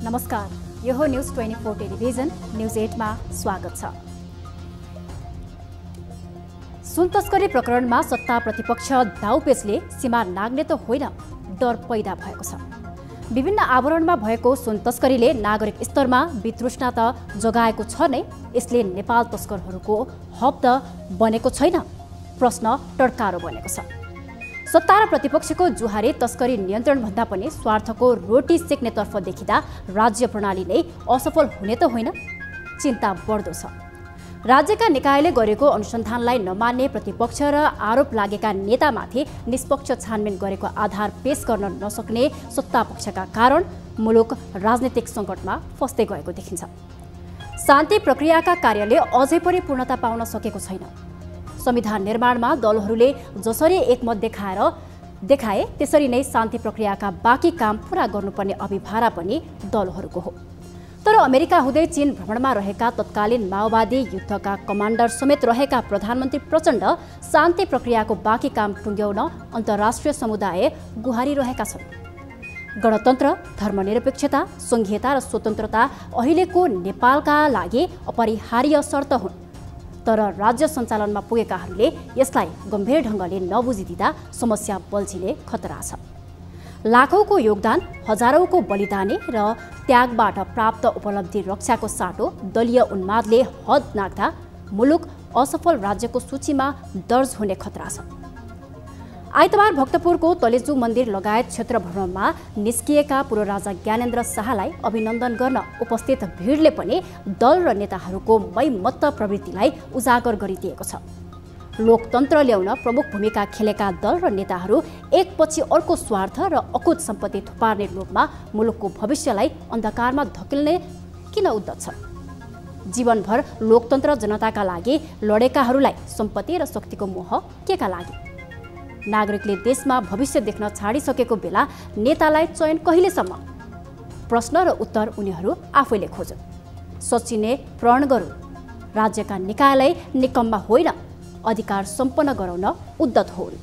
नमस्कार, यो हो न्यूज 24 टेलिभिजन न्यूज 8 मा स्वागत छ। सुन तस्करी प्रकरणमा सत्ता प्रतिपक्ष दाउपेचले सीमा नाग्ने त होइन, डर पैदा भएको छ। विभिन्न आवरणमा भएको सुन तस्करीले नागरिक स्तरमा वितृष्णा त जगाएको छ नै, यसले नेपाल तस्करहरूको हब त बनेको छैन, प्रश्न टड्कारो बनेको छ। सत्ता र प्रतिपक्षको जुहारे तस्करी नियन्त्रण भन्दा पनि स्वार्थको रोटी सेक्नेतर्फ देखिँदा राज्य प्रणाली नै असफल हुने त होइन, चिन्ता बढ्दो छ। राज्यका निकायले गरेको अनुसन्धानलाई नमान्ने प्रतिपक्ष र आरोप लागेका नेतामाथि निष्पक्ष छानबिन गरेको आधार पेश गर्न नसक्ने सत्तापक्षका कारण मुलुक राजनीतिक सङ्कटमा फस्दै गएको देखिन्छ। शान्ति प्रक्रियाका कार्यले अझै पनि पूर्णता पाउन सकेको छैन। संविधान निर्माणमा दलहरूले जसरी एकमत देखाए त्यसरी नै शान्ति प्रक्रियाका बाँकी काम पूरा गर्नुपर्ने अभिभारा पनि दलहरूको हो। तर अमेरिका हुँदै चीन भ्रमणमा रहेका तत्कालीन माओवादी युद्धका कमान्डर समेत रहेका प्रधानमन्त्री प्रचण्ड शान्ति प्रक्रियाको बाँकी काम टुङ्ग्याउन अन्तर्राष्ट्रिय समुदाय गुहारिरहेका छन्। गणतन्त्र, धर्मनिरपेक्षता, सङ्घीयता र स्वतन्त्रता अहिलेको नेपालका लागि अपरिहार्य शर्त हुन्। तर राज्य सञ्चालनमा पुगेकाहरूले यसलाई गम्भीर ढङ्गले नबुझिदिँदा समस्या बल्झिने खतरा छ। लाखौंको योगदान, हजारौंको बलिदानी र त्यागबाट प्राप्त उपलब्धि रक्षाको साटो दलीय उन्मादले हद नाग्दा मुलुक असफल राज्यको सूचीमा दर्ज हुने खतरा छ। आइतबार भक्तपुरको तलेजु मन्दिर लगायत क्षेत्र भ्रमणमा निस्किएका पूर्व राजा ज्ञानेन्द्र शाहलाई अभिनन्दन गर्न उपस्थित भिडले पनि दल र नेताहरूको मैमत्त प्रवृत्तिलाई उजागर गरिदिएको छ। लोकतन्त्र ल्याउन प्रमुख भूमिका खेलेका दल र नेताहरू एकपछि अर्को स्वार्थ र अकुत सम्पत्ति थुपार्ने लोभमा मुलुकको भविष्यलाई अन्धकारमा धकेल्ने किन उद्यत छ? जीवनभर लोकतन्त्र जनताका लागि लडेकाहरूलाई सम्पत्ति र शक्तिको मोह केका लागि? नागरिकले देशमा भविष्य देख्न छाडिसकेको बेला नेतालाई चयन कहिलेसम्म? प्रश्न र उत्तर उनीहरू आफैले खोजन्। सचिने प्रण गरून्। राज्यका निकायलाई निकम्मा होइन, अधिकार सम्पन्न गराउन उद्यत होन्।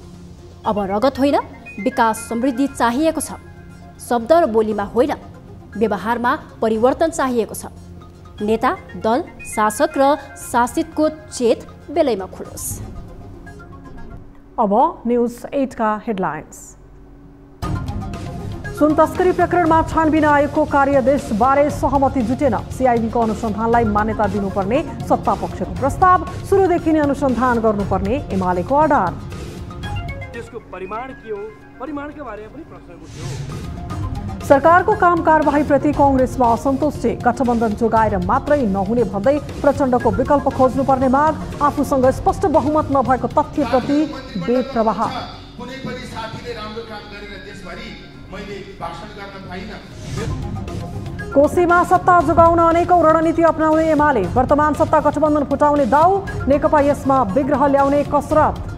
अब रगत होइन, विकास समृद्धि चाहिएको छ। शब्द र बोलीमा होइन, व्यवहारमा परिवर्तन चाहिएको छ। नेता, दल, शासक र शासितको चेत बेलैमा खुलोस्। अब न्यूज 8 का हेडलाइन्स। सुन तस्करी प्रकरणमा छानबिन आयोगको कार्यादेश बारे सहमति जुटेन। सीआईडीको अनुसन्धानलाई मान्यता दिनुपर्ने सत्तापक्षको प्रस्ताव, सुरुदेखि नै अनुसन्धान गर्नुपर्ने एमालेको अडान। त्यसको परिमाण के हो? परिमाणका बारेमा पनि प्रश्न उठ्यो। सरकारको काम कारबाहीप्रति कांग्रेसमा असन्तोष छ। गठबन्धन जोगाएर मात्रै नहुने भन्दै प्रचण्डको विकल्प खोज्नुपर्ने माग, आफूसँग स्पष्ट बहुमत नभएको तथ्यप्रति बेप्रवाह। कुनै पनि साथीले राम्रो काम गरेर देशभरि मैले भाषण गर्न पाइनँ। कोशीमा सत्ता जोगाउन अनेकौं रणनीति अपनाउने एमाले, वर्तमान सत्ता गठबन्धन फुटाउने दाउ, नेकपा यसमा विग्रह ल्याउने कसरत।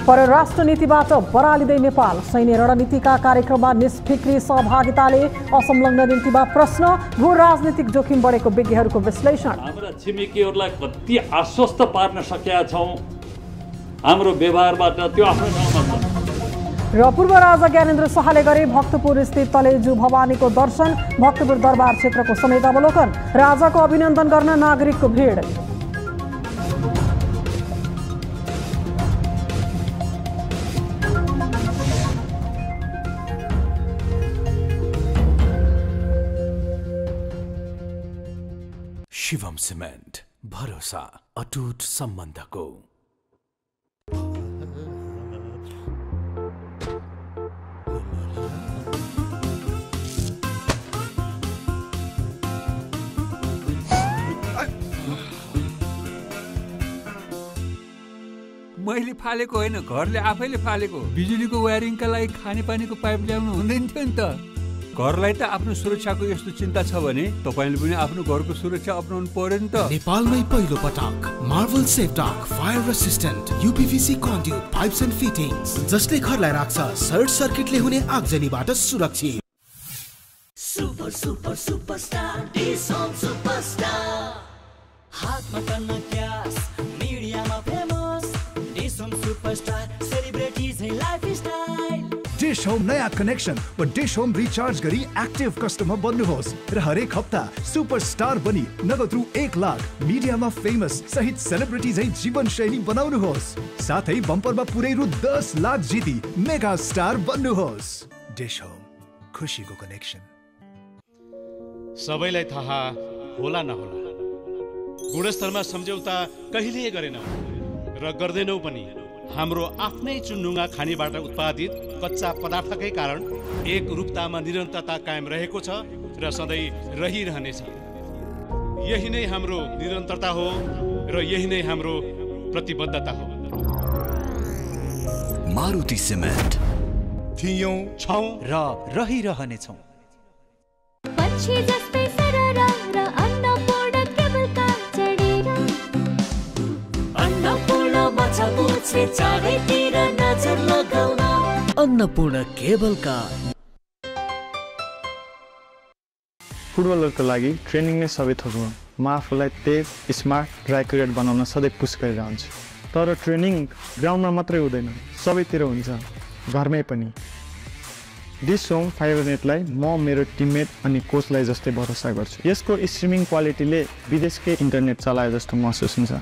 परराष्ट्र नीतिबाट बरालिँदै नेपाल, सैन्य रणनीतिका कार्यक्रममा निष्फिक्री सहभागिताले असंलग्न नीतिमा प्रश्न, भू राजनीतिक जोखिम बढेको विज्ञहरूको विश्लेषण। हाम्रा छिमेकीहरूलाई कति आश्वस्त पार्न सकेका छौँ हाम्रो व्यवहारबाट, त्यो आफ्नो ठाउँमा छ। र पूर्व राजा ज्ञानेन्द्र शाहले गरे भक्तपुर स्थित तलेजु भवानीको दर्शन, भक्तपुर दरबार क्षेत्रको समेत अवलोकन, राजाको अभिनन्दन गर्न नागरिकको भिड। शिवम सिमेन्ट, भरोसा अटुट सम्बन्धको। मैले फालेको होइन, घरले आफैले फालेको। बिजुलीको वायरिङका लागि खानेपानीको पाइप ल्याउनु हुँदैन थियो नि त। घरलाई त आफ्नो सुरक्षाको यस्तो चिन्ता छ भने तपाईले पनि आफ्नो घरको सुरक्षा अपनाउनु पर्यो नि त। नेपालमै पहिलो पटक मार्भल सेफटक fire resistant UPVC conduit pipes and fittings, जसले घरलाई राख्छ सर्ट सर्किटले हुने आगजनीबाट सुरक्षित। Super super superstar Dish Home superstar, हातमा टन्न क्यास, मिडियामा फेमस, डिश होम नयाँ कनेक्सन वा डिश होम रिचार्ज गरी एक्टिभ कस्टमर बन्नुहोस् र हरेक हप्ता सुपरस्टार बनी नगद रु 1 लाख मिडियामा फेमस सहित सेलिब्रिटी झै जीवनशैली बनाउनुहोस्। साथै बम्परमा पुरै रु 10 लाख जिती मेगा स्टार बन्नुहोस्। डिश होम, खुसीको कनेक्सन। सबैलाई थाहा होला नहोला, गुणस्तरमा सम्झौता कहिल्यै गरेनौँ र गर्दैनौँ पनि। हाम्रो आफ्नै चुन्डुङ्गा खानीबाट उत्पादित कच्चा पदार्थकै कारण एक रूपतामा निरन्तरता कायम रहेको छ र सधैँ रहिरहनेछ। यही नै हाम्रो निरन्तरता हो र यही नै हाम्रो प्रतिबद्धता हो। मारुति सिमेन्ट थियौं, छौं र रहिरहनेछौं। Annapurna cable car. फुटबलरको लागि ट्रेनिङ नै सबै थोक हो। म आफूलाई तेज, स्मार्ट र एक्युरेट बनाउन सधैँ पुस गरिरहन्छु। तर ट्रेनिङ ग्राउन्डमा मात्रै हुँदैन, सबैतिर हुन्छ, घरमै पनि। डिश होम फाइबरनेटलाई म मेरो टिममेट अनि कोचलाई जस्तै भरोसा गर्छु। यसको स्ट्रिमिङ क्वालिटीले विदेशकै इन्टरनेट चलाए जस्तो महसुस हुन्छ।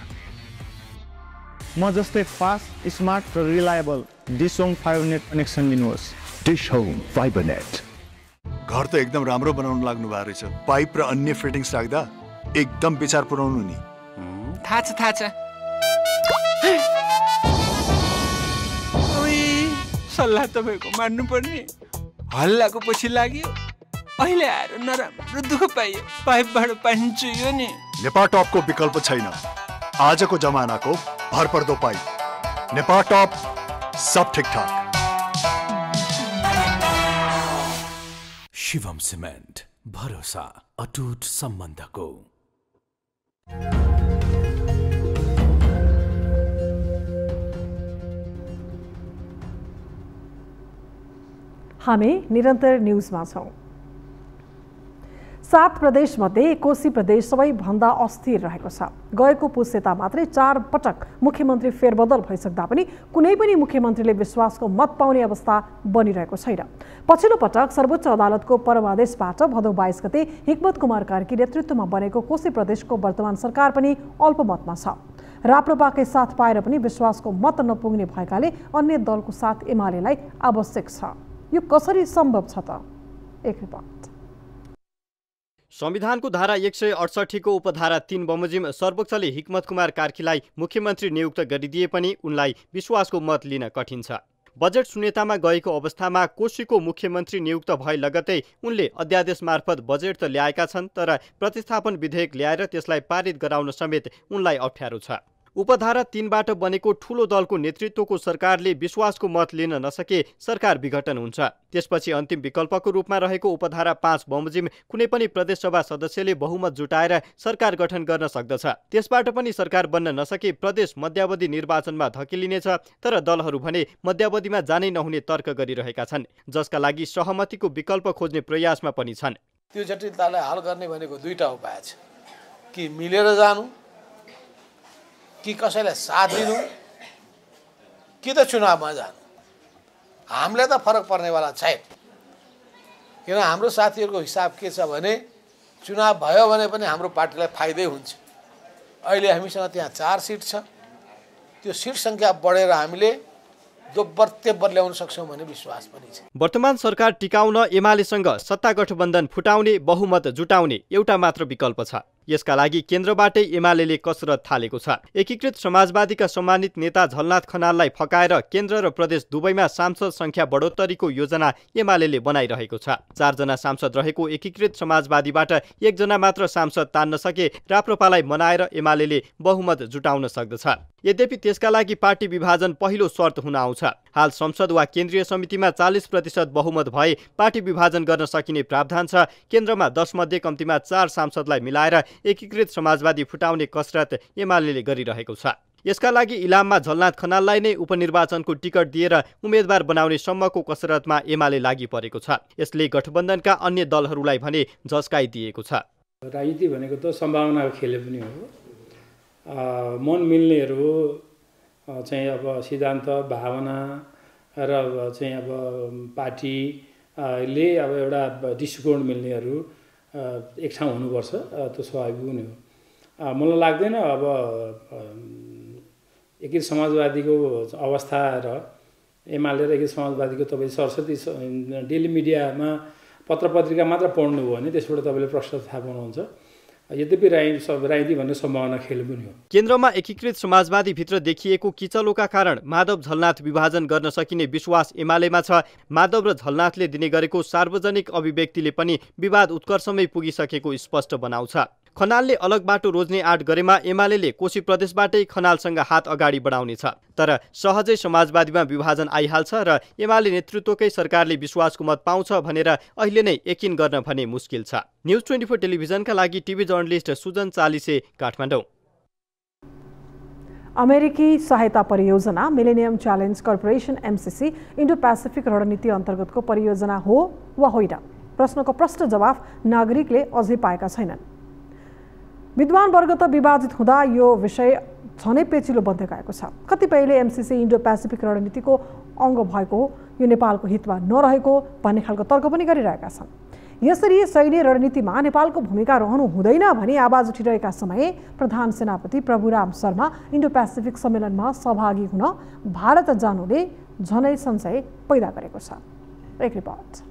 म जस्तै फास्ट, स्मार्ट र reliable Dish Home Fibernet connection लिनुहोस्। Dish Home Fibernet. घर त एकदम राम्रो बनाउन लाग्नु भएको रहेछ। पाइप र अन्य फिटिङ्स राख्दा एकदम विचार पुर्याउनु नि। थाहा छ। सल्लाह तपाईँको मान्नुपर्ने। हल्लाको पछि लाग्यो, अहिले आएर नराम्रो दुःख पाइयो। पाइपबाट पानी चुहियो नि। नेपाल टपको विकल्प छैन। आजको जमानाको भरपर्दो पाइप नेपाल टप, सब ठिकठाक। शिवम सिमेन्ट, भरोसा अटुट सम्बन्धको। हामी निरन्तर न्युजमा छौं। 7 प्रदेशमध्ये कोशी प्रदेश सबैभन्दा अस्थिर रहेको छ। गएको पुस्यता मात्रै 4 पटक मुख्यमन्त्री फेरबदल भइसक्दा पनि कुनै पनि मुख्यमन्त्रीले विश्वासको मत पाउने अवस्था बनिरहेको छैन। पछिल्लो पटक सर्वोच्च अदालतको परमादेशबाट भदौ 22 गते हिक्मत कुमार कार्की नेतृत्वमा बनेको कोशी प्रदेशको वर्तमान सरकार पनि अल्पमतमा छ। राप्रपाकै साथ पाएर पनि विश्वासको मत नपुग्ने भएकाले अन्य दलको साथ एमालेलाई आवश्यक छ। यो कसरी सम्भव छ त? एक रिपोर्ट। संविधानको धारा 168 को उपधारा 3 बमोजिम सर्वोच्चले हिक्मत कुमार कार्कीलाई मुख्यमन्त्री नियुक्त गरिदिए पनि उनलाई विश्वासको मत लिन कठिन छ। बजेट शून्यतामा गएको अवस्थामा कोशीको मुख्यमन्त्री नियुक्त भए लगतै उनले अध्यादेश मार्फत बजेट त ल्याएका छन्, तर प्रतिस्थापन विधेयक ल्याएर त्यसलाई पारित गराउन समेत उनलाई अप्ठ्यारो छ। उपधारा 3बाट बनेको ठूलो दलको नेतृत्वको सरकारले विश्वासको मत लिन नसके सरकार विघटन हुन्छ। त्यसपछि अन्तिम विकल्पको रूपमा रहेको उपधारा 5 बमोजिम कुनै पनि प्रदेशसभा सदस्यले बहुमत जुटाएर सरकार गठन गर्न सक्दछ। त्यसबाट पनि सरकार बन्न नसके प्रदेश मध्यावधि निर्वाचनमा धकेलिनेछ। तर दलहरू भने मध्यावधिमा जानै नहुने तर्क गरिरहेका छन्, जसका लागि सहमतिको विकल्प खोज्ने प्रयासमा पनि छन्। त्यो जटिलतालाई हल गर्ने भनेको दुईटा उपाय छ, कि मिलेर जानु, कि कसैलाई साथ दिनु, कि त चुनावमा जानु। हामीलाई त फरक पर्नेवाला छैन, किन हाम्रो साथीहरूको हिसाब के छ भने चुनाव भयो भने पनि हाम्रो पार्टीलाई फाइदै हुन्छ। अहिले हामीसँग त्यहाँ 4 सिट छ। त्यो सिट सङ्ख्या बढेर हामीले दोब्बर तेब्बर ल्याउन सक्छौँ भन्ने विश्वास पनि छ। वर्तमान सरकार टिकाउन एमालेसँग सत्ता गठबन्धन फुटाउने, बहुमत जुटाउने एउटा मात्र विकल्प छ। यसका लागि केन्द्रबाटै एमालेले कसरत थालेको छ। एकीकृत समाजवादीका सम्मानित नेता झलनाथ खनाललाई फकाएर केन्द्र र प्रदेश दुवैमा सांसद संख्या बढोत्तरीको योजना एमालेले बनाइरहेको छ। 4 जना सांसद रहेको एकीकृत समाजवादीबाट 1 जना मात्र सांसद तान्न सके राप्रपालाई मनाएर एमालेले बहुमत जुटाउन सक्दछ। यद्यपि त्यसका लागि पार्टी विभाजन पहिलो शर्त हुन आउँछ। हाल संसद वा केन्द्रीय समितिमा 40% बहुमत भए पार्टी विभाजन गर्न सकिने प्रावधान छ। केन्द्रमा 10 मध्ये कम्तीमा 4 सांसदलाई मिलाएर एकीकृत समाजवादी फुटाउने कसरत एमालेले गरिरहेको छ। यसका लागि इलाममा झलनाथ खनाललाई नै उपनिर्वाचनको टिकट दिएर उम्मेदवार बनाउने सम्मको कसरतमा एमाले लागि परेको छ। यसले गठबन्धनका अन्य दलहरूलाई भने झस्काइदिएको छ। राजनीति भनेको त सम्भावनाको खेल पनि हो। मन मिल्नेहरू चाहिँ अब सिद्धान्त, भावना र चाहिँ अब पार्टीले अब एउटा दृष्टिकोण मिल्नेहरू एक ठाउँ हुनुपर्छ, त्यो स्वाभाविक पनि हो। मलाई लाग्दैन अब एकीकृत समाजवादीको अवस्था र एमाले र एकीकृत समाजवादीको तपाईँ सरस्वती डेली मिडियामा पत्र पत्रिका मात्र पढ्नुभयो भने त्यसबाट तपाईँले प्रश्न थाहा पाउनुहुन्छ। यद्यपि राजनीति भन्ने सम्भावना खेल पनि हो। केन्द्रमा एकीकृत समाजवादीभित्र देखिएको किचलोका कारण माधव झलनाथ विभाजन गर्न सकिने विश्वास एमालेमा छ। माधव र झलनाथले दिने गरेको सार्वजनिक अभिव्यक्तिले पनि विवाद उत्कर्षमै पुगिसकेको स्पष्ट बनाउँछ। खनालले अलग बाटो रोज्ने आँट गरेमा एमाले कोशी प्रदेशबाटै खनालसँग हात अगाडि बढाउनेछ। तर सहजै समाजवादीमा विभाजन आइहाल्छ र एमाले नेतृत्वकै सरकारले विश्वासको मत पाउँछ भनेर अहिले नै यकिन गर्न भने मुस्किल छ। न्युज 24 टेलिभिजनका लागि टिभी जर्नलिस्ट सुजन चालिसे, काठमाडौँ। अमेरिकी सहायता परियोजना millennium challenge corporation MCC Indo Pacific रणनीति अन्तर्गतको परियोजना हो वा होइन? प्रश्नको प्रश्न जवाफ नागरिकले अझै पाएका छैनन्। विद्वान वर्ग त विभाजित हुँदा यो विषय झनै पेचिलो बन्दै गएको छ। कतिपयले MCC इन्डो पेसिफिक रणनीतिको अङ्ग भएको हो, यो नेपालको हितमा नरहेको भन्ने खालको तर्क पनि गरिरहेका छन्। यसरी सैन्य रणनीतिमा नेपालको भूमिका रहनु हुँदैन भनी आवाज उठिरहेका समय प्रधान सेनापति प्रभुराम शर्मा इन्डो पेसिफिक सम्मेलनमा सहभागी हुन भारत जानुले झनै संशय पैदा गरेको छ। एक रिपोर्ट।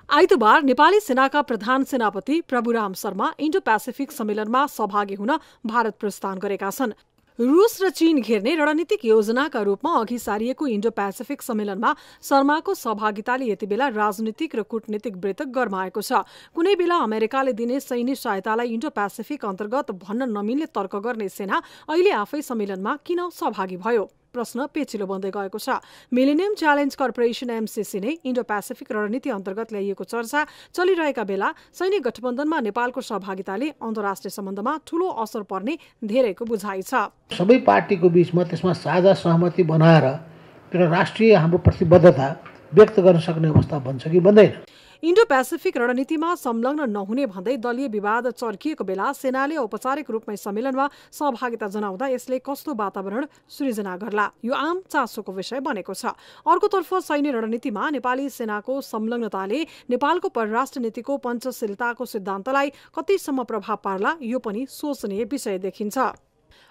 आइतबार नेपाली सेनाका प्रधान सेनापति प्रभुराम शर्मा इन्डो पेसिफिक सम्मेलनमा सहभागी हुन भारत प्रस्थान गरेका छन्। रूस र चीन घेर्ने रणनीतिक योजनाका रूपमा अघि सारिएको इन्डो पेसिफिक सम्मेलनमा शर्माको सहभागिताले यति बेला राजनीतिक र कूटनीतिक वृत्त गरमाएको छ। कुनै बेला अमेरिकाले दिने सैन्य सहायतालाई इन्डो पेसिफिक अन्तर्गत भन्न नमिल्ने तर्क गर्ने सेना अहिले आफै सम्मेलनमा किन सहभागी भयो? प्रश्न पेचिलो बन्दै गएको छ। मिलेनियम च्यालेन्ज कर्पोरेसन MCC नै इन्डो पेसिफिक रणनीति अन्तर्गत ल्याइएको चर्चा चलिरहेका बेला सैनिक गठबन्धनमा नेपालको सहभागिताले अन्तर्राष्ट्रिय सम्बन्धमा ठूलो असर पर्ने धेरैको बुझाइ छ। सबै पार्टीको बीचमा त्यसमा साझा सहमति बनाएर एउटा राष्ट्रिय हाम्रो प्रतिबद्धता व्यक्त गर्न सक्ने अवस्था बन्छ कि बन्दैन? इन्डो पेसिफिक रणनीतिमा संलग्न नहुने भन्दै दलीय विवाद चर्किएको बेला सेनाले औपचारिक रूपमै सम्मेलनमा सहभागिता जनाउँदा यसले कस्तो वातावरण सृजना गर्ला, यो आम चासोको विषय बनेको छ। अर्कोतर्फ सैन्य रणनीतिमा नेपाली सेनाको संलग्नताले नेपालको परराष्ट्र नीतिको पञ्चशीलताको सिद्धान्तलाई कतिसम्म प्रभाव पार्ला, यो पनि सोचनीय विषय देखिन्छ।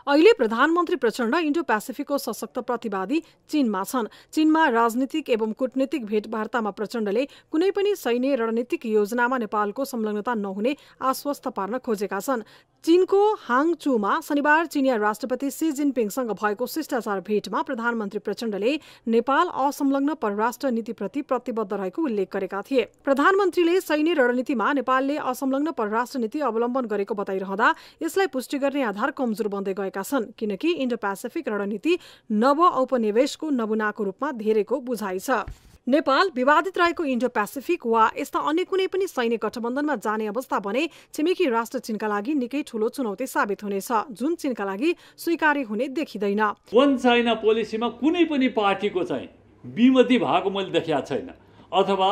अहिले प्रधानमन्त्री प्रचण्ड इन्डो पेसिफिकको सशक्त प्रतिवादी चीनमा छन्। चीनमा राजनीतिक एवं कूटनीतिक भेटवार्तामा प्रचण्डले कुनै पनि सैन्य रणनीतिक योजनामा नेपालको संलग्नता नहुने आश्वस्त पार्न खोजेका छन्। चीनको हाङचुमा शनिबार चिनिया राष्ट्रपति सी जिनपिङसँग भएको शिष्टाचार भेटमा प्रधानमन्त्री प्रचण्डले नेपाल असंलग्न परराष्ट्र नीतिप्रति प्रतिबद्ध रहेको उल्लेख गरेका थिए। प्रधानमन्त्रीले सैन्य रणनीतिमा नेपालले असंलग्न परराष्ट्र नीति अवलम्बन गरेको बताइरहँदा यसलाई पुष्टि गर्ने आधार कमजोर बन्दै गएका छन्, किनकि इन्डो पेसिफिक रणनीति नव औपनिवेशको नमूनाको रूपमा धेरैको बुझाइ छ। नेपाल विवादित रहेको इन्डो पेसिफिक वा यस्ता अन्य कुनै पनि सैन्य गठबन्धनमा जाने अवस्था भने छिमेकी राष्ट्र चीनका लागि निकै ठूलो चुनौती साबित हुनेछ, जुन चीनका लागि स्वीकार्य हुने देखिँदैन। वन चाइना पोलिसीमा कुनै पनि पार्टीको चाहिँ विमति भएको मैले देखेको छैन, अथवा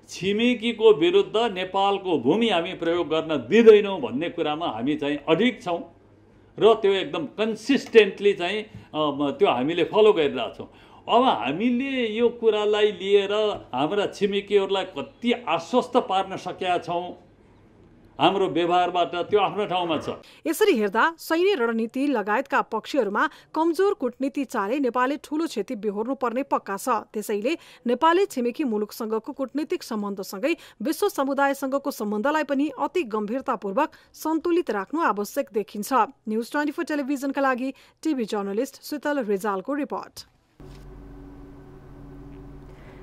छिमेकीको विरुद्ध नेपालको भूमि हामी प्रयोग गर्न दिँदैनौँ भन्ने कुरामा हामी चाहिँ अडिग छौँ र त्यो एकदम कन्सिस्टेन्टली चाहिँ त्यो हामीले फलो गरिरहेछौँ। अब हामीले यो कुरालाई लिएर हाम्रा छिमेकीहरूलाई कति आश्वस्त पार्न सकेका छौँ हाम्रो व्यवहारबाट, त्यो आफ्नो ठाउँमा छ। यसरी हेर्दा सैन्य रणनीति लगायतका पक्षहरूमा कमजोर कूटनीति चाले नेपालले ठूलो क्षति बेहोर्नु पर्ने पक्का छ। त्यसैले नेपालले छिमेकी मुलुकसँगको कूटनीतिक सम्बन्धसँगै विश्व समुदायसँगको सम्बन्धलाई पनि अति गम्भीरतापूर्वक सन्तुलित राख्नु आवश्यक देखिन्छ। न्युज 24 टेलिभिजनका लागि टिभी जर्नलिस्ट शीतल रिजालको रिपोर्ट।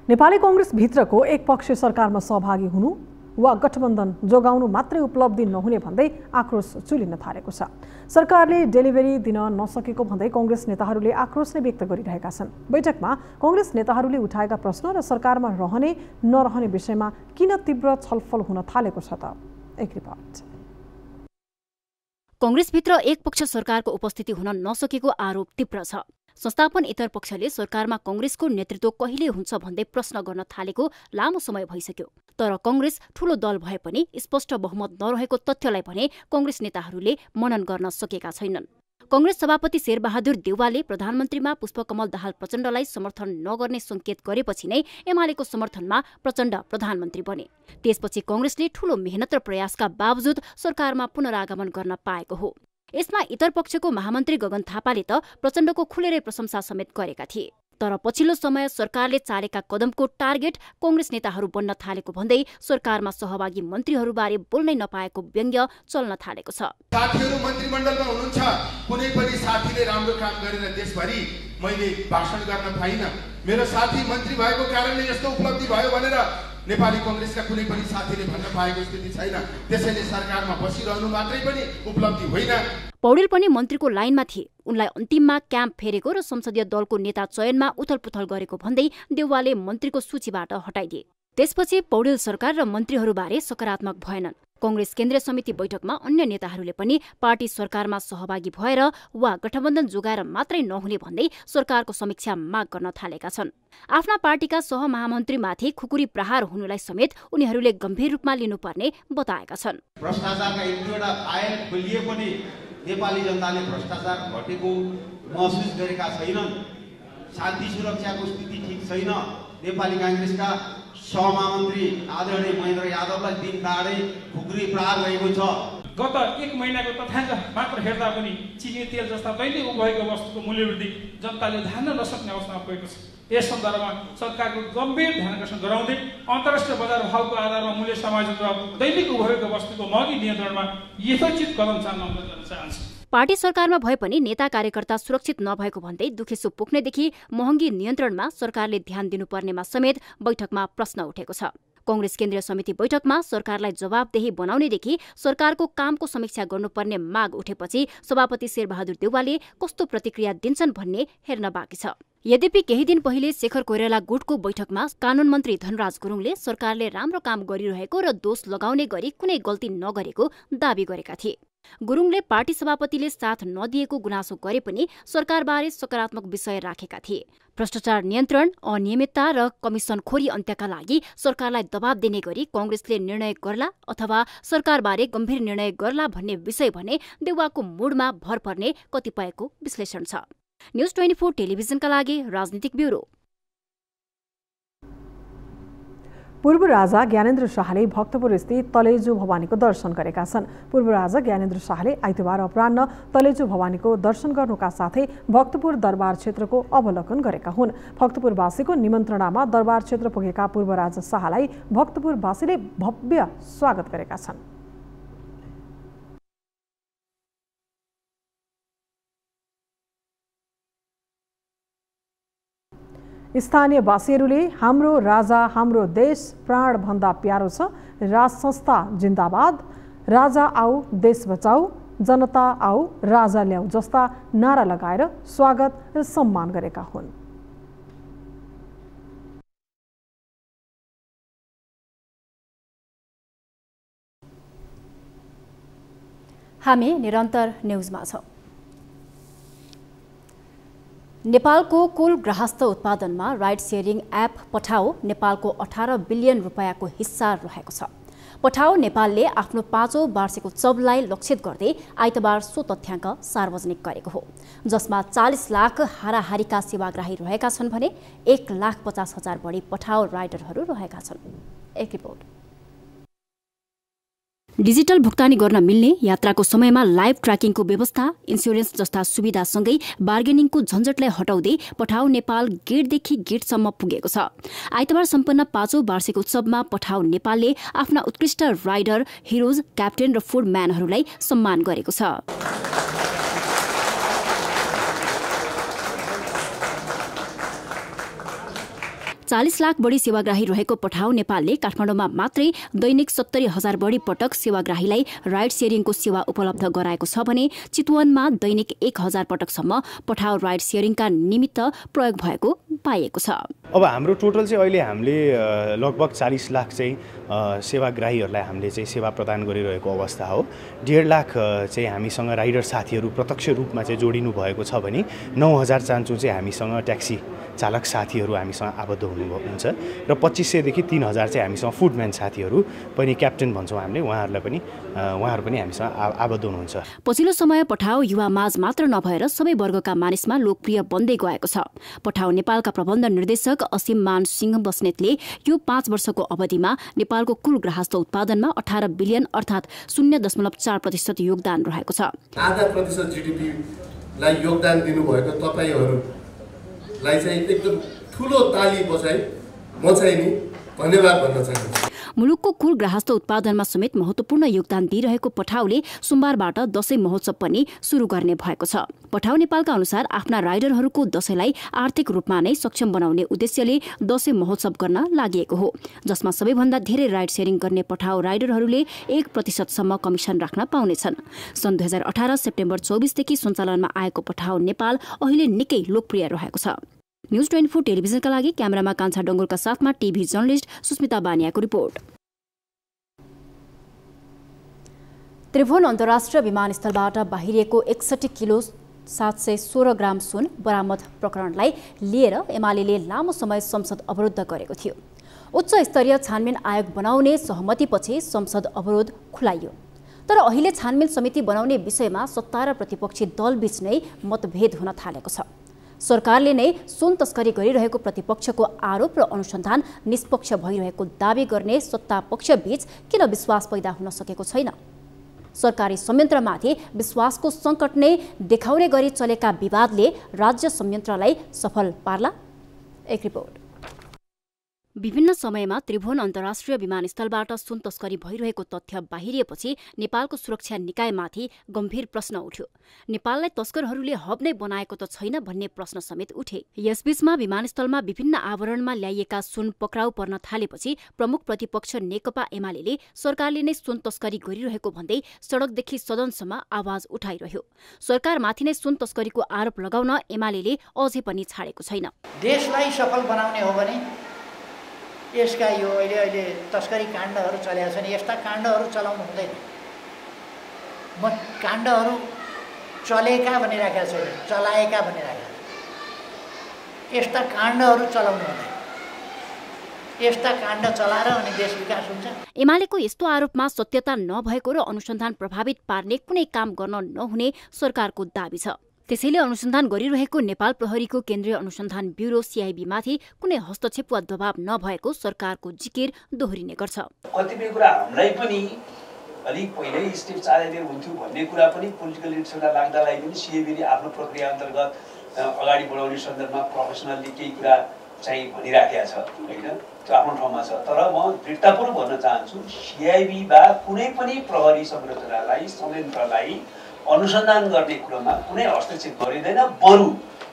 नेपाली कांग्रेस भित्रको एक पक्ष सरकारमा सहभागी हुनु वा गठबन्धन जोगाउनु मात्रै उपलब्धि नहुने भन्दै आक्रोश चुलिन थालेको छ। सरकारले डेलिभरी दिन नसकेको भन्दै कांग्रेस नेताहरूले आक्रोश नै व्यक्त गरिरहेका छन्। बैठकमा कांग्रेस नेताहरूले उठाएका प्रश्न र सरकारमा रहने नरहने विषयमा किन तीव्र छलफल हुन थालेको छ त? एक रिपोर्ट। कांग्रेसभित्र एक पक्ष सरकारको उपस्थिति हुन नसकेको आरोप तीव्र छ। संस्थापन इतर पक्षले सरकारमा कांग्रेसको नेतृत्व कहिले हुन्छ भन्दै प्रश्न गर्न थालेको लामो समय भइसक्यो। तर कांग्रेस ठूलो दल भए पनि स्पष्ट बहुमत नरहेको तथ्यलाई भने कांग्रेस नेताहरूले मनन गर्न सकेका छैनन्। कंग्रेस सभापति शेरबहादुर देउवाले प्रधानमन्त्रीमा पुष्पकमल दाहाल प्रचण्डलाई समर्थन नगर्ने संकेत गरेपछि नै एमालेको समर्थनमा प्रचण्ड प्रधानमन्त्री बने। त्यसपछि कंग्रेसले ठूलो मेहनत र प्रयासका बावजुद सरकारमा पुनरागमन गर्न पाएको हो। यसमा इतर पक्षको महामन्त्री गगन थापाले त प्रचण्डको खुलेरै प्रशंसा समेत गरेका थिए। तर पछिल्लो समय सरकारले चालेका कदमको टार्गेट कंग्रेस नेताहरू बन्न थालेको भन्दै सरकारमा सहभागी मन्त्रीहरूबारे बोल्नै नपाएको व्यङ्ग्य चल्न थालेको छ। साथीहरू मन्त्रीमण्डलमा हुनुहुन्छ, कुनै पनि साथीले राम्रो काम गरेर देशभरि मैले भाषण गर्न पाइनँ। मेरो साथी मन्त्री भएको कारणले यस्तो उपलब्धि भयो भनेर नेपाली कांग्रेसका कुनै पनि साथीले भन्न पाएको स्थिति छैन। त्यसैले सरकारमा बसिरहनु मात्रै पनि उपलब्धि होइन। पौडेल पनि मन्त्रीको लाइनमा थिए। उनलाई अन्तिममा क्याम्प फेरेको र संसदीय दलको नेता चयनमा उथलपुथल गरेको भन्दै देउवाले मन्त्रीको सूचीबाट हटाइदिए। त्यसपछि पौडेल सरकार र मन्त्रीहरूबारे सकारात्मक भएनन्। कंग्रेस केन्द्रीय समिति बैठकमा अन्य नेताहरूले पनि पार्टी सरकारमा सहभागी भएर वा गठबन्धन जोगाएर मात्रै नहुने भन्दै सरकारको समीक्षा माग गर्न थालेका छन्। आफ्ना पार्टीका सहमहामन्त्रीमाथि खुकुरी प्रहार हुनुलाई समेत उनीहरूले गम्भीर रूपमा लिनुपर्ने बताएका छन्। भ्रष्टाचारका एक दुईवटा फाइल खोलिए पनि नेपाली जनताले भ्रष्टाचार घटेको महसुस गरेका छैनन्। शान्ति सुरक्षाको स्थिति ठिक छैन। नेपाली कांग्रेसका सहमहामन्त्री आदरणीय महेन्द्र यादवलाई दिन दाडै खुकुरी प्रहार भएको छ। गत एक महिनाको तथ्याङ्क मात्र हेर्दा पनि चिनी तेल जस्ता दैनिक उपभोग्य वस्तुको मूल्यवृद्धि जनताले धान्न नसक्ने अवस्थामा पुगेको छ। यस सन्दर्भमा सरकारको गम्भीर ध्यानाकर्षण गराउँदै अन्तर्राष्ट्रिय बजार भावको आधारमा मूल्य समायोजन र दैनिक उपभोग्य वस्तुको महँगी नियन्त्रणमा यथोचित कदम चाल्न गर्न चाहन्छु। पार्टी सरकारमा भए पनि नेता कार्यकर्ता सुरक्षित नभएको भन्दै दुखेसो पोख्नेदेखि महँगी नियन्त्रणमा सरकारले ध्यान दिनुपर्नेमा समेत बैठकमा प्रश्न उठेको छ। कंग्रेस केन्द्रीय समिति बैठकमा सरकारलाई जवाबदेही बनाउनेदेखि सरकारको कामको समीक्षा गर्नुपर्ने माग उठेपछि सभापति शेरबहादुर देउवाले कस्तो प्रतिक्रिया दिन्छन् भन्ने हेर्न बाँकी छ। यद्यपि केही दिन पहिले शेखर कोइराला गुटको बैठकमा कानून मन्त्री धनराज गुरुङले सरकारले राम्रो काम गरिरहेको र दोष लगाउने गरी कुनै गल्ती नगरेको दावी गरेका थिए। गुरुङले पार्टी सभापतिले साथ नदिएको गुनासो गरे पनि सरकारबारे सकारात्मक विषय राखेका थिए। भ्रष्टाचार नियन्त्रण, अनियमितता र कमिसनखोरी अन्त्यका लागि सरकारलाई दबाब दिने गरी कंग्रेसले निर्णय गर्ला अथवा सरकारबारे गम्भीर निर्णय गर्ला भन्ने विषय भने देउवाको मुडमा भर पर्ने कतिपयको विश्लेषण छ। न्यूज 24 टेलिभिजनका लागि राजनीतिक ब्युरो। पूर्व राजा ज्ञानेन्द्र शाहले भक्तपुर स्थित तलेजु भवानीको दर्शन गरेका छन्। पूर्व राजा ज्ञानेन्द्र शाहले आइतबार अपराह्न तलेजु भवानीको दर्शन गर्नुका साथै भक्तपुर दरबार क्षेत्रको अवलोकन गरेका हुन्। भक्तपुरवासीको निमन्त्रणामा दरबार क्षेत्र पुगेका पूर्व राजा शाहलाई भक्तपुरवासीले भव्य स्वागत गरेका छन्। स्थानीयवासीहरूले हाम्रो राजा हाम्रो देश प्राण भन्दा प्यारो छ, राज संस्था जिन्दाबाद, राजा आऊ देश बचाऊ, जनता आऊ राजा ल्याऊ जस्ता नारा लगाएर स्वागत र सम्मान गरेका हुन्। हामी निरन्तर न्यूजमा छौं। नेपालको कुल गृहस्थ उत्पादनमा राइड सेयरिङ एप पठाओ नेपालको 18 बिलियन रुपैयाँको हिस्सा रहेको छ। पठाओ नेपालले आफ्नो 5औं वार्षिक उत्सवलाई लक्षित गर्दै आइतबार सो तथ्याङ्क सार्वजनिक गरेको हो, जसमा 40 लाख हाराहारीका सेवाग्राही रहेका छन् भने 1,50,000 बढी पठाओ राइडरहरू रहेका छन्। एक रिपोर्ट। डिजिटल भुक्तानी गर्न मिल्ने, यात्राको समयमा लाइभ ट्र्याकिङको व्यवस्था, इन्स्योरेन्स जस्ता सुविधासँगै बार्गेनिङको झन्झटलाई हटाउँदै पठाओ नेपाल गेटदेखि गेटसम्म पुगेको छ। आइतबार सम्पन्न 5औं वार्षिक उत्सवमा पठाओ नेपालले आफ्ना उत्कृष्ट राइडर, हिरोज, क्याप्टेन र फुडम्यानहरूलाई सम्मान गरेको छ। 40 लाख बढी सेवाग्राही रहेको पठाओ नेपालले काठमाडौँमा मात्रै दैनिक 70,000 बढी पटक सेवाग्राहीलाई राइड सेयरिङको सेवा उपलब्ध गराएको छ भने चितवनमा दैनिक 1,000 पटकसम्म पठाओ राइड सेयरिङका निमित्त प्रयोग भएको पाइएको छ। अब हाम्रो टोटल चाहिँ अहिले हामीले लगभग 40 लाख चाहिँ सेवाग्राहीहरूलाई हामीले चाहिँ सेवा प्रदान गरिरहेको अवस्था हो। 1.5 लाख चाहिँ हामीसँग राइडर साथीहरू प्रत्यक्ष रूपमा चाहिँ जोडिनु भएको छ भने 9,000 चान्चु चाहिँ हामीसँग ट्याक्सी चालक साथीहरू हामीसँग आबद्ध हुनुहुन्छ र 2500 देखि 3000 चाहिँ हामीसँग फुडम्यान साथीहरू पनि क्याप्टेन भन्छौँ हामीले उहाँहरू पनि हामीसँग आबद्ध हुनुहुन्छ। पछिल्लो समय पठाउ युवा माझ मात्र नभएर सबै वर्गका मानिसमा लोकप्रिय बन्दै गएको छ। पठाउ नेपालका प्रबन्ध निर्देशक असीम मान सिंह बस्नेतले यो 5 वर्षको अवधिमा नेपालको कुल गृहस्थ उत्पादनमा 18 बिलियन अर्थात् 0.4% योगदान रहेको छ। आधा प्रतिशत जीडीपी लाई योगदान दिनुभएको तपाईहरुलाई चाहिँ एकदम ठूलो ताली बजाई म चाहिँ नि धन्यवाद भन्न चाहन्छु। मुलुकको कुल गृहस्थ उत्पादनमा समेत महत्वपूर्ण योगदान दिइरहेको पठाउले सोमबारबाट दशैं महोत्सव पनि सुरु गर्ने भएको छ। पठाउ नेपालका अनुसार आफ्ना राइडरहरूको दशैंलाई आर्थिक रूपमा नै सक्षम बनाउने उद्देश्यले दशैं महोत्सव गर्न लागि हो, जसमा सबैभन्दा धेरै राइड सेयरिङ गर्ने पठाउ राइडरहरूले 1% सम्म कमिसन राख्न पाउनेछन्। सन् 2018 सेप्टेम्बर 24 देखि सञ्चालनमा आएको पठाउ नेपाल अहिले निकै लोकप्रिय रहेको छ। न्यूज 24 टेलिभिजनका लागि क्यामेरामा कान्छा डंगोलका साथमा टिभी जर्नलिस्ट सुस्मिता बानियाको रिपोर्ट। त्रिभुवन अन्तर्राष्ट्रिय विमानस्थलबाट बाहिरिएको 61 किलो 716 ग्राम सुन बरामद प्रकरणलाई लिएर एमाले लामो समय संसद अवरुद्ध गरेको थियो। उच्च स्तरीय छानबिन आयोग बनाउने सहमतिपछि संसद अवरोध खुलाइयो। तर अहिले छानबिन समिति बनाउने विषयमा सत्ता र प्रतिपक्षी दलबीच नै मतभेद हुन थालेको छ। सरकारले नै सुन तस्करी गरिरहेको प्रतिपक्षको आरोप र अनुसन्धान निष्पक्ष भइरहेको दावी गर्ने सत्ता पक्षबीच किन विश्वास पैदा हुन सकेको छैन? सरकारी संयन्त्रमाथि विश्वासको सङ्कट नै देखाउने गरी चलेका विवादले राज्य संयन्त्रलाई सफल पार्ला? एक रिपोर्ट। विभिन्न समयमा त्रिभुवन अन्तर्राष्ट्रिय विमानस्थलबाट सुन तस्करी भइरहेको तथ्य बाहिरिएपछि नेपालको सुरक्षा निकायमाथि गम्भीर प्रश्न उठ्यो। नेपाललाई तस्करहरूले हब नै बनाएको त छैन भन्ने प्रश्न समेत उठे। यसबीचमा विमानस्थलमा विभिन्न आवरणमा ल्याइएका सुन पक्राउ पर्न थालेपछि प्रमुख प्रतिपक्ष नेकपा एमाले सरकारले नै सुन तस्करी गरिरहेको भन्दै सडकदेखि सदनसम्म आवाज उठाइरह्यो। सरकारमाथि नै सुन तस्करीको आरोप लगाउन एमाले अझै पनि छाडेको छैन। देशलाई सफल बनाउने हो भने यसका यो अहिले तस्करी काण्डहरू चलेका छन्, यस्ता काण्डहरू चलाउनु हुँदैन। म काण्डहरू चलेका भनिराखेका छैन, चलाएका भनिराखेका। यस्ता काण्डहरू चलाउनु हुँदैन। यस्ता काण्ड चलाएर अनि देश विकास हुन्छ। एमालेको यस्तो आरोपमा सत्यता नभएको र अनुसन्धान प्रभावित पार्ने कुनै काम गर्न नहुने सरकारको दाबी छ। त्यसैले अनुसन्धान गरिरहेको नेपाल प्रहरीको केन्द्रीय अनुसन्धान ब्युरो सीआईबी माथि कुनै हस्तक्षेप वा दबाव नभएको सरकारको जिकिर दोहोरिने गर्छ। कतिपय कुरा हामीलाई पनि अलिक पहिल्यै स्टेप चालेर हुन्थ्यो भन्ने कुरा पनि पोलिटिकल रिलेसनलाई लाग्दालाई पनि सीआईबीले आफ्नो प्रक्रिया अन्तर्गत अगाडि बढाउने सन्दर्भमा प्रोफेसनल्ली केही कुरा चाहिँ भनिराखेका छ हैन, त्यो आफ्नो ठाउँमा छ। तर म दृढतापूर्वक भन्न चाहन्छु सीआईबी बा कुनै पनि प्रहरी संरचनालाई संयन्त्रलाई अनुसन्धान गर्ने कुरामा कुनै हस्तक्षेप गरिँदैन, बरु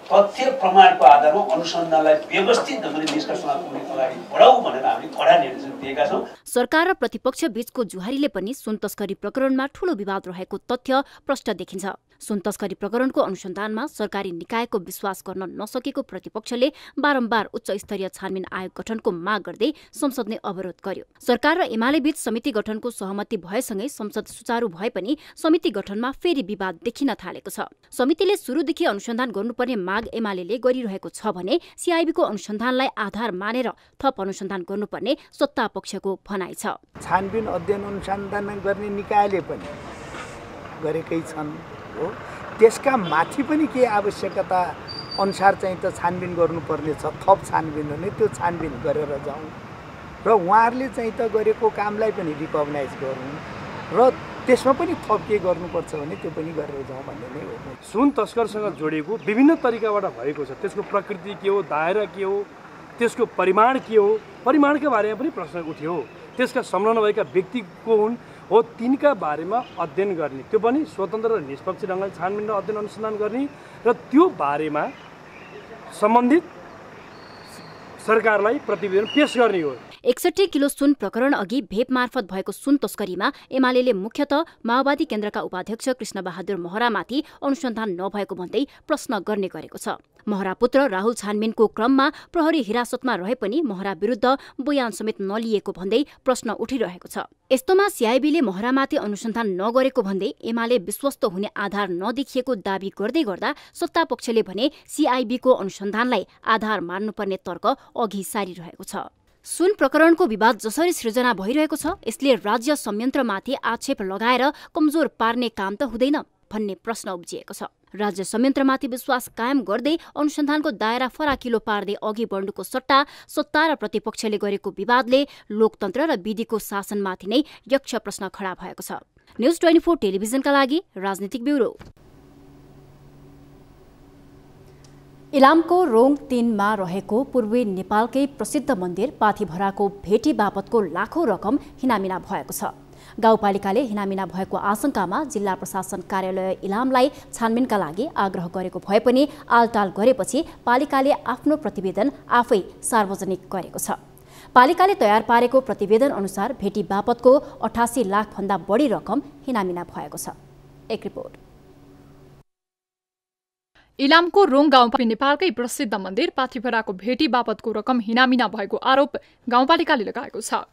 तथ्य प्रमाणको आधारमा अनुसन्धानलाई व्यवस्थित ढङ्गले निष्कर्षमा पुग्ने अगाडि बढाऊ भनेर हामीले कडा निर्देशन दिएका छौँ। सरकार र प्रतिपक्ष बीचको जुहारीले पनि सुन तस्करी प्रकरणमा ठूलो विवाद रहेको तथ्य प्रष्ट देखिन्छ। सुन तस्करी प्रकरणको अनुसन्धानमा सरकारी निकायको विश्वास गर्न नसकेको प्रतिपक्षले बारम्बार उच्च स्तरीय छानबिन आयोग गठनको माग गर्दै संसद नै अवरोध गर्यो। सरकार र एमाले बीच समिति गठनको सहमति भएसँगै संसद सुचारू भए पनि समिति गठनमा फेरि विवाद देखिन थालेको छ। समितिले सुरुदेखि अनुसन्धान गर्नुपर्ने माग एमाले गरिरहेको छ भने सीआईबीको अनुसन्धानलाई आधार मानेर थप अनुसन्धान गर्नुपर्ने सत्ता पक्षको भनाइ छ। छानबिन अध्ययन अनुसन्धान गर्ने निकायले पनि गरेकै छन् हो, त्यसका माथि पनि के आवश्यकता अनुसार चाहिँ त छानबिन गर्नुपर्ने छ। थप छानबिन भने त्यो छानबिन गरेर जाउँ र उहाँहरूले चाहिँ त गरेको कामलाई पनि रिकगनाइज गरौँ र त्यसमा पनि थप के गर्नुपर्छ भने त्यो पनि गरेर जाउँ भन्ने नै हो। सुन तस्करसँग जोडिएको विभिन्न तरिकाबाट भएको छ। त्यसको प्रकृति के हो, दायरा के हो, त्यसको परिमाण के हो, परिमाणका बारेमा पनि प्रश्न उठ्यो। त्यसका संलग्न भएका व्यक्ति को हुन् हो, तिनका बारेमा अध्ययन गर्ने, त्यो पनि स्वतन्त्र र निष्पक्ष ढङ्गले छानबिन र अध्ययन अनुसन्धान गर्ने र त्यो बारेमा सम्बन्धित सरकारलाई प्रतिवेदन पेश गर्ने हो। 61 किलो सुन प्रकरण अघि भेप मार्फत भएको सुन तस्करीमा एमालेले मुख्यतः माओवादी केन्द्रका उपाध्यक्ष कृष्णबहादुर महरामाथि अनुसन्धान नभएको भन्दै प्रश्न गर्ने गरेको छ। महरा पुत्र राहुल छानबिनको क्रममा प्रहरी हिरासतमा रहे पनि महरा विरुद्ध बयान समेत नलिएको भन्दै प्रश्न उठिरहेको छ। यस्तोमा सीआईबीले महरामाथि अनुसन्धान नगरेको भन्दै एमाले विश्वस्त हुने आधार नदेखिएको दावी गर्दै गर्दा सत्तापक्षले भने सीआईबीको अनुसन्धानलाई आधार मान्नुपर्ने तर्क अघि सारिरहेको छ। सुन प्रकरणको विवाद जसरी सृजना भइरहेको छ यसले राज्य संयन्त्रमाथि आक्षेप लगाएर कमजोर पार्ने काम त हुँदैन भन्ने प्रश्न उब्जिएको छ। राज्य संयन्त्रमाथि विश्वास कायम गर्दै अनुसन्धानको दायरा फराकिलो पार्दै अघि बढ्नुको सट्टा सत्ता र प्रतिपक्षले गरेको विवादले लोकतन्त्र र विधिको शासनमाथि नै यक्ष प्रश्न खडा भएको छ। न्यूज 24 टेलिभिजनका लागि राजनीतिक ब्युरो। इलामको रोङ 3 मा रहेको पूर्वी नेपालकै प्रसिद्ध मन्दिर पाथिभराको भेटी बापतको लाखौं रकम हिनामिना भएको छ। गाउँपालिकाले हिनामिना भएको आशंकामा जिल्ला प्रशासन कार्यालय इलामलाई छानबिनका लागि आग्रह गरेको भए पनि आलटाल गरेपछि पालिकाले आफ्नो प्रतिवेदन आफै सार्वजनिक गरेको छ। पालिकाले तयार पारेको प्रतिवेदन अनुसार भेटी बापतको 88 लाख भन्दा बढी रकम हिनामिना भएको छ। एक रिपोर्ट। इलामको रोङ गाउँपालिका नेपालकै प्रसिद्ध मन्दिर पाथिभराको भेटी बापतको रकम हिनामिना भएको आरोप गाउँपालिकाले लगाएको छ।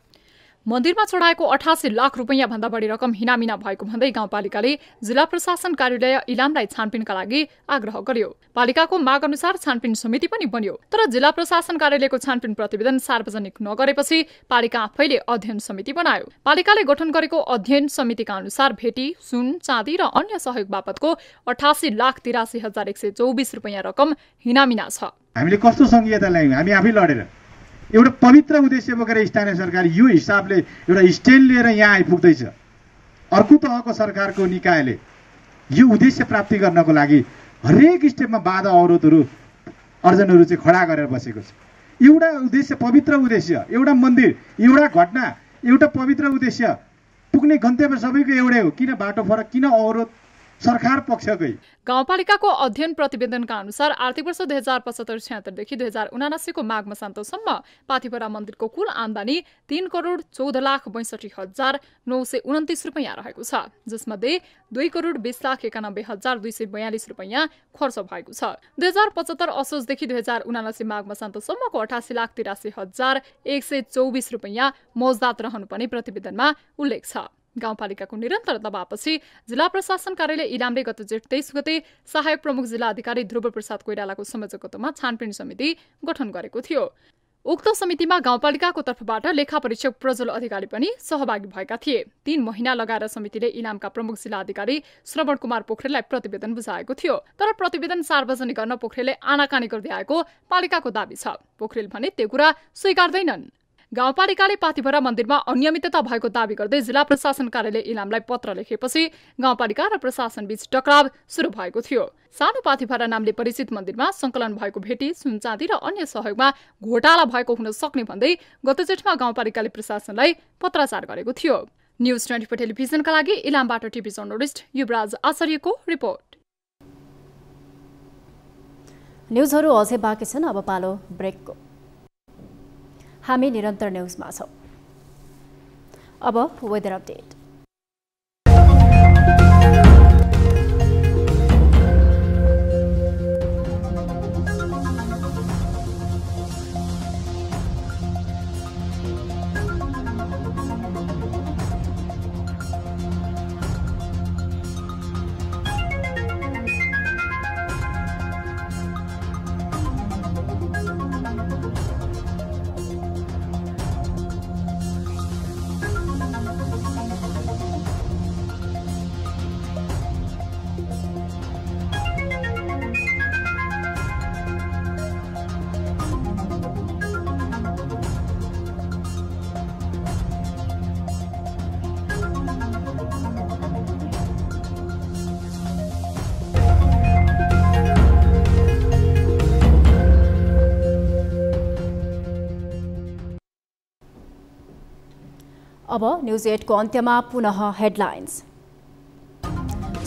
मन्दिरमा चढाएको 88 लाख रुपैयाँ भन्दा बढी रकम हिनामिना भएको भन्दै गाउँपालिकाले जिल्ला प्रशासन कार्यालय इलामलाई छानबिनका लागि आग्रह गर्यो। पालिकाको माग अनुसार छानबिन समिति पनि बन्यो, तर जिल्ला प्रशासन कार्यालयको छानबिन प्रतिवेदन सार्वजनिक नगरेपछि पालिका आफैले अध्ययन समिति बनायो। पालिकाले गठन गरेको अध्ययन समितिका अनुसार भेटी, सुन, चाँदी र अन्य सहयोग बापतको 88,83,124 रुपैयाँ रकम हिनामिना छ। हामीले कस्तो संघीयता ल्यायौँ? हामी आफै लडेर एउटा पवित्र उद्देश्य बोकेर स्थानीय सरकार यो हिसाबले एउटा स्ट्यान्ड लिएर यहाँ आइपुग्दैछ। अर्को तहको सरकारको निकायले यो उद्देश्य प्राप्ति गर्नको लागि हरेक स्टेपमा बाधा अवरोधहरू अर्जनहरू चाहिँ खडा गरेर बसेको छ। एउटा उद्देश्य, पवित्र उद्देश्य, एउटा मन्दिर, एउटा घटना, एउटा पवित्र उद्देश्य पुग्ने गन्तव्य सबैको एउटै हो। किन बाटो फरक, किन अवरोध? सरकार पक्षकै। गाउँपालिकाको अध्ययन प्रतिवेदनका अनुसार आर्थिक वर्ष 2075-76 देखि 2079 को माघ मसान्तसम्म पाथिभरा मन्दिरको कुल आमदानी 3,62,61,929 रुपैयाँ रहेको छ, जसमध्ये 2,20,91,242 रुपैयाँ खर्च भएको छ। 2075 असोजदेखि 2079 माघ मसान्तसम्मको 88,83,124 रुपैयाँ मौजदात रहनुपर्ने प्रतिवेदनमा उल्लेख छ। गाउँपालिकाको निरन्तर दबावपछि जिल्ला प्रशासन कार्यालय इलामले गत जेठ 23 गते सहायक प्रमुख जिल्ला अधिकारी ध्रुव प्रसाद कोइरालाको संयोजकत्वमा छानबिन समिति गठन गरेको थियो। उक्त समितिमा गाउँपालिकाको तर्फबाट लेखा परीक्षक प्रज्वल अधिकारी पनि सहभागी भएका थिए। 3 महिना लगाएर समितिले इलामका प्रमुख जिल्ला अधिकारी श्रवण कुमार पोखरेललाई प्रतिवेदन बुझाएको थियो, तर प्रतिवेदन सार्वजनिक गर्न पोखरेलले आनाकानी गर्दै आएको पालिकाको दाबी छ। पोखरेल भने त्यो कुरा स्वीकार्दैनन्। गाउँपालिकाले पाथिभरा मन्दिरमा अनियमितता भएको दावी गर्दै जिल्ला प्रशासन कार्यालय इलामलाई पत्र लेखेपछि गाउँपालिका र प्रशासन बीच टकराव सुरु भएको थियो। सानो पाथिभरा नामले परिचित मन्दिरमा संकलन भएको भेटी, सुन, चाँदी र अन्य सहयोगमा घोटाला भएको हुन सक्ने भन्दै गत जेठमा गाउँपालिकाले प्रशासनलाई पत्राचार गरेको थियो। न्यूज 24 टेलिभिजनका लागि इलामबाट टिभी जर्नलिस्ट युवराज आचार्यको रिपोर्ट। न्यूजहरू अझै बाँकी छन्, अब पालो ब्रेकको। हामी निरन्तर न्यूजमा छौं। अब वेदर अपडेट। अब न्यूज 8 को अन्त्यमा पुनः हेडलाइन्स।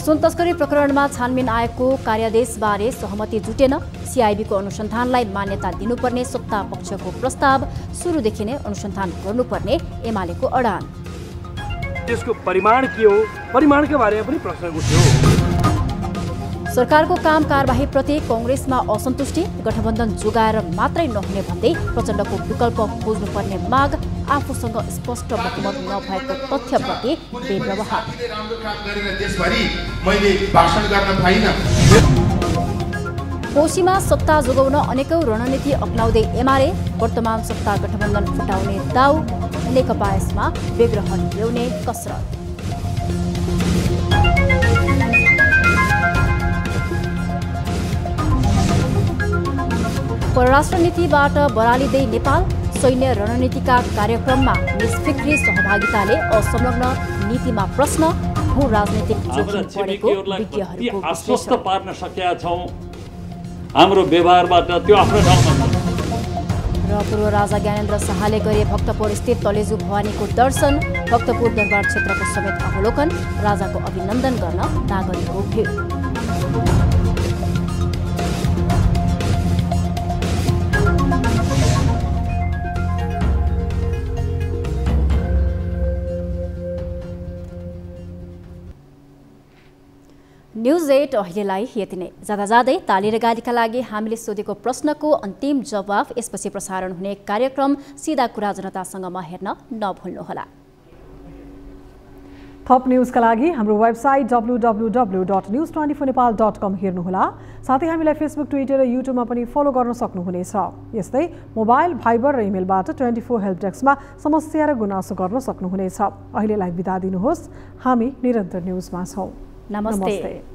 सुन तस्करी प्रकरणमा छानबिन आयोगको कार्यादेशबारे सहमति जुटेन। सिआइबीको अनुसन्धानलाई मान्यता दिनुपर्ने सत्ता पक्षको प्रस्ताव, सुरुदेखि नै अनुसन्धान गर्नुपर्ने एमालेको अडान। त्यसको परिमाण के हो, परिमाणका बारेमा पनि प्रश्न उठ्यो। सरकारको काम कारबाहीप्रति कांग्रेसमा असन्तुष्टि, गठबन्धन जोगाएर मात्रै नहुने भन्दै प्रचण्डको विकल्प खोज्नुपर्ने माग, आफूसँग स्पष्ट बहुमत नभएको तथ्यप्रति बेप्रवाह। कोशीमा सत्ता जोगाउन अनेकौं रणनीति अपनाउँदै एमाले, वर्तमान सत्ता गठबन्धन फुटाउने दाउ, नेकपा यसमा विग्रह ल्याउने कसरत। परराष्ट्र नीतिबाट बरालिँदै नेपाल, सैन्य रणनीतिका कार्यक्रममा निष्फिक्री सहभागिताले असंलग्न नीतिमा प्रश्न, भू राजनीतिक जोखिम बढेको विज्ञहरूको आश्वस्त पार्न सकेका छौं हाम्रो व्यवहारबाट, त्यो आफ्नो ठाउँमा छ। र पूर्व राजा ज्ञानेन्द्र शाहले गरे भक्तपुर स्थित तलेजु भवानीको दर्शन, भक्तपुर दरबार क्षेत्रको समेत अवलोकन, राजाको अभिनन्दन गर्न नागरिकको भिड। न्यूज 8 अहिलेलाई यति नै। जाँदा जाँदै ताली र गालीका लागि हामीले सोधेको प्रश्नको अन्तिम जवाफ यसपछि प्रसारण हुने कार्यक्रम सीधा कुरा जनतासँगमा हेर्न नभुल्नुहोला। थप न्यूजका लागि हाम्रो वेबसाइट www.news24nepal.com हेर्नुहोला। साथै हामीलाई फेसबुक, ट्विटर र युट्युबमा पनि फलो गर्न सक्नुहुनेछ। यस्तै मोबाइल, भाइबर र इमेलबाट 24 हेल्प डेस्कमा समस्या र गुनासो गर्न सक्नुहुनेछ। अहिलेलाई बिदा दिनुहोस्। हामी निरन्तर न्यूजमा छौं। नमस्ते।